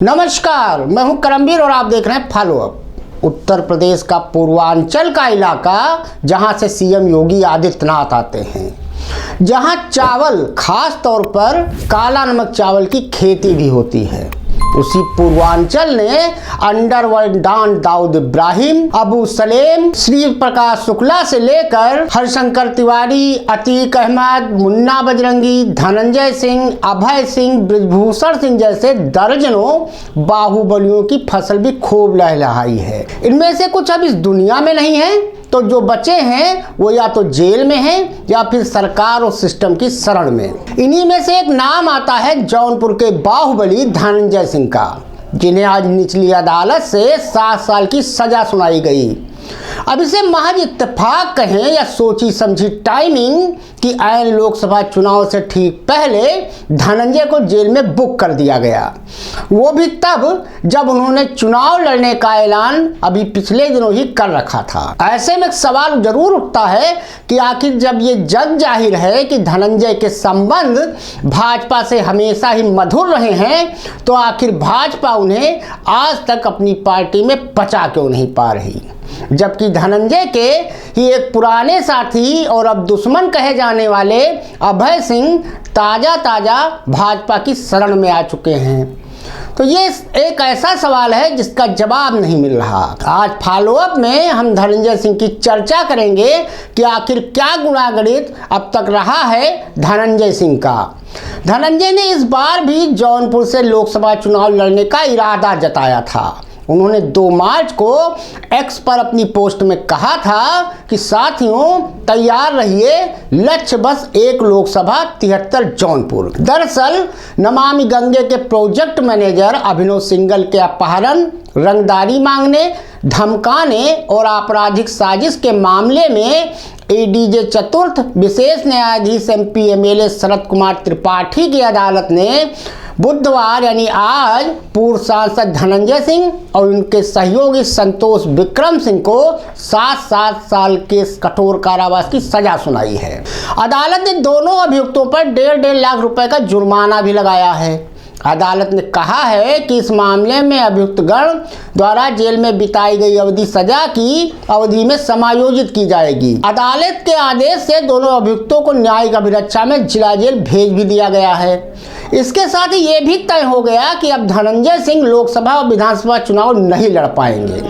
नमस्कार, मैं हूं करमवीर और आप देख रहे हैं फॉलो अप। उत्तर प्रदेश का पूर्वांचल का इलाका जहां से सीएम योगी आदित्यनाथ आते हैं, जहां चावल खास तौर पर काला नमक चावल की खेती भी होती है, उसी पूर्वांचल ने अंडरवर्ल्ड डॉन दाऊद इब्राहिम, अबू सलेम, श्री प्रकाश शुक्ला से लेकर हरशंकर तिवारी, अतीक अहमद, मुन्ना बजरंगी, धनंजय सिंह, अभय सिंह, ब्रिजभूषण सिंह जैसे दर्जनों बाहुबलियों की फसल भी खूब लहलहाई है। इनमें से कुछ अब इस दुनिया में नहीं है, तो जो बचे हैं वो या तो जेल में हैं या फिर सरकार और सिस्टम की शरण में। इन्हीं में से एक नाम आता है जौनपुर के बाहुबली धनंजय सिंह का, जिन्हें आज निचली अदालत से 7 साल की सजा सुनाई गई। अब इसे महज इत्तेफाक कहें या सोची समझी टाइमिंग कि ऐन लोकसभा चुनाव से ठीक पहले धनंजय को जेल में बुक कर दिया गया, वो भी तब जब उन्होंने चुनाव लड़ने का ऐलान अभी पिछले दिनों ही कर रखा था। ऐसे में एक सवाल जरूर उठता है कि आखिर जब ये जग जाहिर है कि धनंजय के संबंध भाजपा से हमेशा ही मधुर रहे हैं, तो आखिर भाजपा उन्हें आज तक अपनी पार्टी में बचा क्यों नहीं पा रही, जबकि धनंजय के ही एक पुराने साथी और अब दुश्मन कहे जाने वाले अभय सिंह ताजा भाजपा की शरण में आ चुके हैं। तो ये एक ऐसा सवाल है जिसका जवाब नहीं मिल रहा। आज फॉलो अप में हम धनंजय सिंह की चर्चा करेंगे कि आखिर क्या गुणागणित अब तक रहा है धनंजय सिंह का। धनंजय ने इस बार भी जौनपुर से लोकसभा चुनाव लड़ने का इरादा जताया था। उन्होंने 2 मार्च को एक्स पर अपनी पोस्ट में कहा था कि साथियों तैयार रहिए, लक्ष्य बस एक लोकसभा 73 जौनपुर। दरअसल नमामि गंगे के प्रोजेक्ट मैनेजर अभिनव सिंघल के अपहरण, रंगदारी मांगने, धमकाने और आपराधिक साजिश के मामले में एडीजे चतुर्थ विशेष न्यायाधीश एमपी एमएलए शरद कुमार त्रिपाठी की अदालत ने बुधवार यानी आज पूर्व सांसद धनंजय सिंह और उनके सहयोगी संतोष विक्रम सिंह को 7 साल के कठोर कारावास की सजा सुनाई है। अदालत ने दोनों अभियुक्तों पर 1.5 लाख रुपए का जुर्माना भी लगाया है। अदालत ने कहा है कि इस मामले में अभियुक्तगण द्वारा जेल में बिताई गई अवधि सजा की अवधि में समायोजित की जाएगी। अदालत के आदेश से दोनों अभियुक्तों को न्यायिक अभिरक्षा में जिला जेल भेज भी दिया गया है। इसके साथ ही ये भी तय हो गया कि अब धनंजय सिंह लोकसभा और विधानसभा चुनाव नहीं लड़ पाएंगे।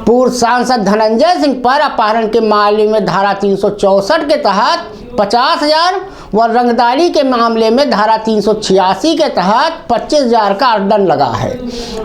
पूर्व सांसद धनंजय सिंह पर अपहरण के मामले में धारा 364 के तहत 50,000 व रंगदारी के मामले में धारा 386 के तहत 25,000 का दंड लगा है।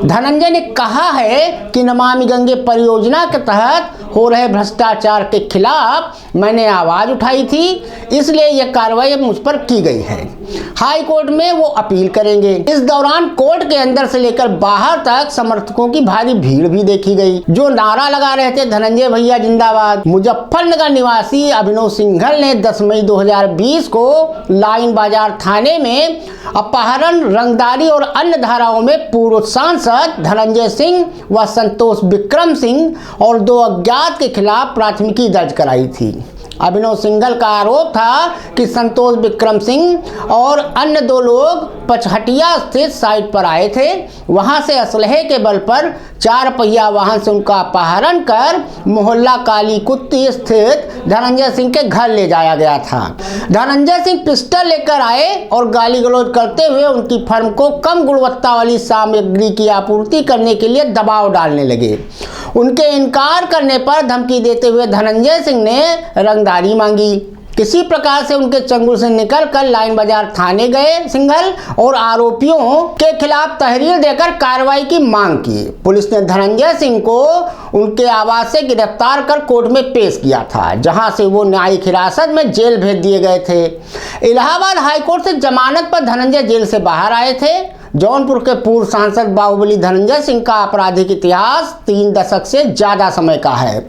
धनंजय ने कहा है कि नमामि गंगे परियोजना के तहत हो रहे भ्रष्टाचार के खिलाफ मैंने आवाज उठाई थी, इसलिए यह कार्रवाई मुझ पर की गई है। हाई कोर्ट में वो अपील करेंगे। इस दौरान कोर्ट के अंदर से लेकर बाहर तक समर्थकों की भारी भीड़ भी देखी गई, जो नारा लगा रहे थे धनंजय भैया जिंदाबाद। मुजफ्फरनगर निवासी अभिनव सिंघल ने 10 मई 2020 को लाइन बाजार थाने में अपहरण, रंगदारी और अन्य धाराओं में पूर्व सांसद धनंजय सिंह व संतोष विक्रम सिंह और 2 अज्ञात के खिलाफ प्राथमिकी दर्ज कराई थी। अभिनव सिंघल का आरोप था कि संतोष विक्रम सिंह और अन्य 2 लोग पचहटिया स्थित साइट पर आए थे। वहां से असलहे के बल पर 4 पहिया वाहन से उनका अपहरण कर मोहल्ला काली कुत्ती स्थित धनंजय सिंह के घर ले जाया गया था। धनंजय सिंह पिस्टल लेकर आए और गाली गलौज करते हुए उनकी फर्म को कम गुणवत्ता वाली सामग्री की आपूर्ति करने के लिए दबाव डालने लगे। उनके इनकार करने पर धमकी देते हुए धनंजय सिंह ने रंगदारी मांगी। किसी प्रकार से उनके चंगुल से निकलकर लाइन बाजार थाने गए सिंघल और आरोपियों के खिलाफ तहरीर देकर कार्रवाई की मांग की। पुलिस ने धनंजय सिंह को उनके आवास से गिरफ्तार कर कोर्ट में पेश किया था, जहां से वो न्यायिक हिरासत में जेल भेज दिए गए थे। इलाहाबाद हाईकोर्ट से जमानत पर धनंजय जेल से बाहर आए थे। जौनपुर के पूर्व सांसद बाहुबली धनंजय सिंह का आपराधिक इतिहास 3 दशक से ज्यादा समय का है।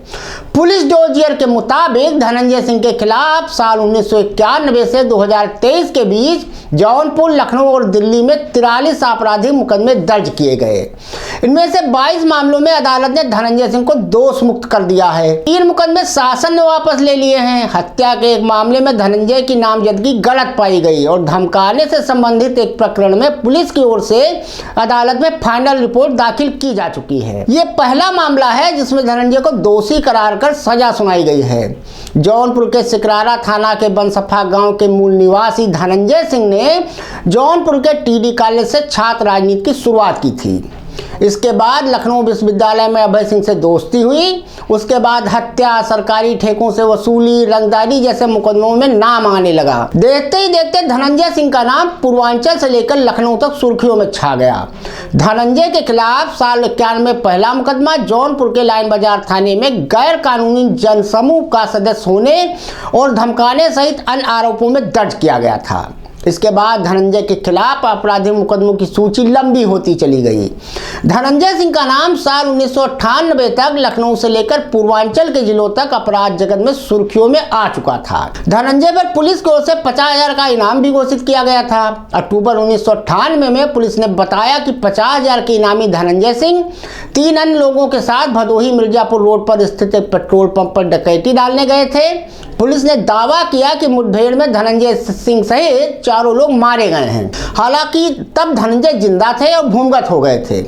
पुलिस डोजियर के मुताबिक धनंजय सिंह के खिलाफ साल 1991 से 2023 के बीच जौनपुर, लखनऊ और दिल्ली में 43 आपराधिक मुकदमे दर्ज किए गए। इनमें से 22 मामलों में अदालत ने धनंजय सिंह को दोष मुक्त कर दिया है। 3 मुकदमे शासन ने वापस ले लिए हैं। हत्या के एक मामले में धनंजय की नामजदगी गलत पाई गई और धमकाने से संबंधित एक प्रकरण में पुलिस की ओर से अदालत में फाइनल रिपोर्ट दाखिल की जा चुकी है। ये पहला मामला है जिसमें धनंजय को दोषी करार कर सजा सुनाई गई है। जौनपुर के सिकरारा थाना के बनसफा गांव के मूल निवासी धनंजय सिंह ने जौनपुर के टीडी कॉलेज से छात्र राजनीति की शुरुआत की थी। इसके बाद लखनऊ विश्वविद्यालय में अभय सिंह से दोस्ती हुई। उसके बाद हत्या, सरकारी ठेकों से वसूली, रंगदारी जैसे मुकदमों में नाम आने लगा। देखते ही देखते धनंजय सिंह का नाम पूर्वांचल से लेकर लखनऊ तक सुर्खियों में छा गया। धनंजय के खिलाफ साल 91 में पहला मुकदमा जौनपुर के लाइन बाजार थाने में गैर कानूनी जनसमूह का सदस्य होने और धमकाने सहित अन्य आरोपों में दर्ज किया गया था। इसके बाद धनंजय के खिलाफ आपराधिक मुकदमों की सूची लंबी होती चली गई। धनंजय सिंह का नाम साल 1998 तक लखनऊ से लेकर पूर्वांचल के जिलों तक अपराध जगत में सुर्खियों में आ चुका था। धनंजय पर पुलिस की ओर से 50,000 का इनाम भी घोषित किया गया था। अक्टूबर 1998 में पुलिस ने बताया कि 50,000 के इनामी धनंजय सिंह 3 अन्य लोगों के साथ भदोही मिर्जापुर रोड पर स्थित पेट्रोल पंप पर डकैती डालने गए थे। पुलिस ने दावा किया कि मुठभेड़ में धनंजय सिंह सहित 4 लोग मारे गए हैं। हालांकि तब धनंजय जिंदा थे और भूमिगत हो गए थे।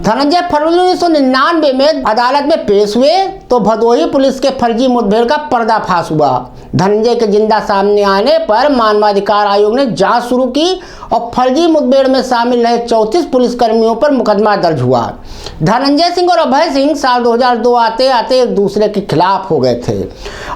धनंजय फरवरी 1999 में अदालत में पेश हुए तो भदोही पुलिस के फर्जी मुठभेड़ का पर्दाफाश हुआ। धनंजय के जिंदा सामने आने पर मानवाधिकार आयोग ने जांच शुरू की और फर्जी मुठभेड़ में शामिल रहे 34 पुलिसकर्मियों पर मुकदमा दर्ज हुआ। धनंजय सिंह और अभय सिंह साल 2002 आते आते एक दूसरे के खिलाफ हो गए थे।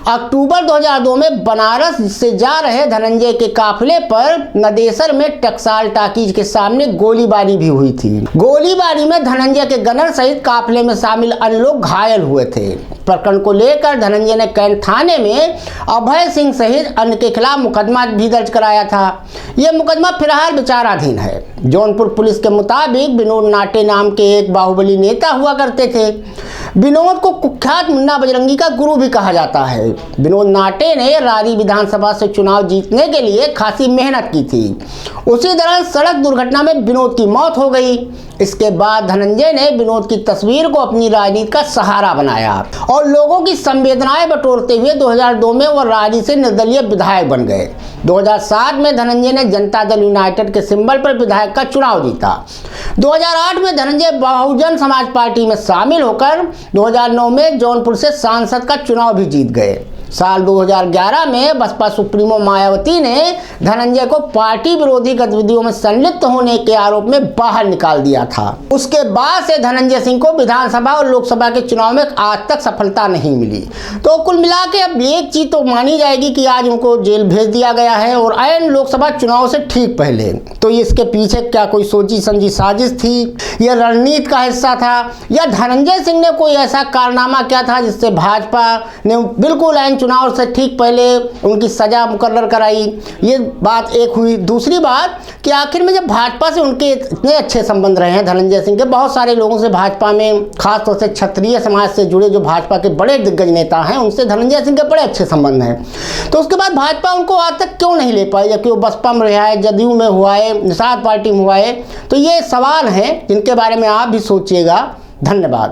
अक्टूबर 2002 में बनारस से जा रहे धनंजय के काफिले पर नदेसर में टकसाल टाकीज के सामने गोलीबारी भी हुई थी। गोलीबारी में धनंजय के गनर सहित काफिले में शामिल अन्य लोग घायल हुए थे। प्रकरण को लेकर धनंजय ने कैंट थाने में अभय सिंह सहित अन्य के खिलाफ मुकदमा भी दर्ज कराया था। यह मुकदमा फिलहाल विचाराधीन है। जौनपुर पुलिस के मुताबिक विनोद नाटे नाम के एक बाहुबली नेता हुआ करते थे। विनोद को कुख्यात मुन्ना बजरंगी का गुरु भी कहा जाता है। विनोद नाटे ने रारी विधानसभा से चुनाव जीतने के लिए खासी मेहनत की थी। उसी दौरान सड़क दुर्घटना में विनोद की मौत हो गई। इसके बाद धनंजय ने विनोद की तस्वीर को अपनी राजनीति का सहारा बनाया और लोगों की संवेदनाएं बटोरते हुए 2002 में वह रारी से निर्दलीय विधायक बन गए। 2007 में धनंजय ने जनता दल यूनाइटेड के सिंबल पर विधायक का चुनाव जीता। 2008 में धनंजय बहुजन समाज पार्टी में शामिल होकर 2009 में जौनपुर से सांसद का चुनाव भी जीत गए। साल 2011 में बसपा सुप्रीमो मायावती ने धनंजय को पार्टी विरोधी गतिविधियों में संलिप्त होने के आरोप में बाहर निकाल दिया था। उसके बाद से धनंजय सिंह को विधानसभा और लोकसभा के चुनाव में आज तक सफलता नहीं मिली। तो कुल मिला के अब एक चीज तो मानी जाएगी कि आज उनको जेल भेज दिया गया है और ऐन लोकसभा चुनाव से ठीक पहले। तो इसके पीछे क्या कोई सोची समझी साजिश थी, यह रणनीति का हिस्सा था, या धनंजय सिंह ने कोई ऐसा कारनामा किया था जिससे भाजपा ने बिल्कुल ऐन चुनाव से ठीक पहले उनकी सजा मुकर्रर कराई? ये बात एक हुई। दूसरी बात कि आखिर में जब भाजपा से उनके इतने अच्छे संबंध रहे हैं धनंजय सिंह के, बहुत सारे लोगों से भाजपा में, खासतौर से क्षत्रिय समाज से जुड़े जो भाजपा के बड़े दिग्गज नेता हैं, उनसे धनंजय सिंह के बड़े अच्छे संबंध हैं। तो उसके बाद भाजपा उनको आज तक क्यों नहीं ले पाई, जबकि वो बसपा में रहा है, जदयू में हुआ है, निषाद पार्टी में हुआ है? तो ये सवाल हैं जिनके बारे में आप भी सोचिएगा। धन्यवाद।